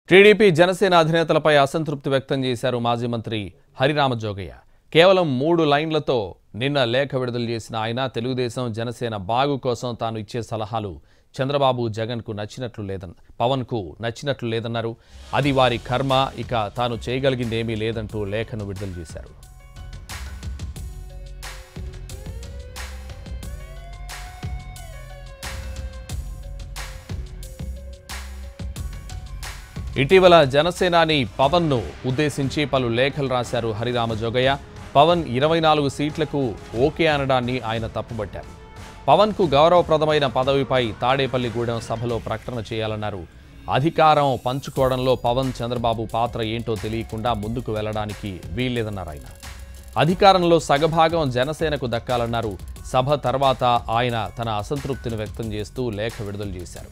TDP Janasena అధినేతలపై అసంతృప్తి వ్యక్తం చేశారు మాజీ మంత్రి హరిరామ జోగయ్య. కేవలం 3 లైన్లతో నిన్న లేఖ విడుదల చేసిన ఆయన తెలుగుదేశం జనసేన బాగు కోసం తాను ఇచ్చే సలహాలు చంద్రబాబు జగన్కు పవన్కు నచ్చినట్లు లేదన్నారు. అది వారి కర్మ, ఇక తాను చేయగలిగిందేమీ లేదంటూ లేఖను విడుదల చేశారు. ఇటీవల జనసేనాని పవన్ను ఉద్దేశించి పలు లేఖలు రాశారు హరిరామ జోగయ్య. పవన్ 24 సీట్లకు ఓకే అనడాన్ని ఆయన తప్పుబట్టారు. పవన్కు గౌరవప్రదమైన పదవిపై తాడేపల్లిగూడెం సభలో ప్రకటన చేయాలన్నారు. అధికారం పంచుకోవడంలో పవన్ చంద్రబాబు పాత్ర ఏంటో తెలియకుండా ముందుకు వెళ్లడానికి వీల్లేదన్నారు ఆయన. అధికారంలో సగభాగం జనసేనకు దక్కాలన్నారు. సభ తర్వాత ఆయన తన అసంతృప్తిని వ్యక్తం చేస్తూ లేఖ విడుదల చేశారు.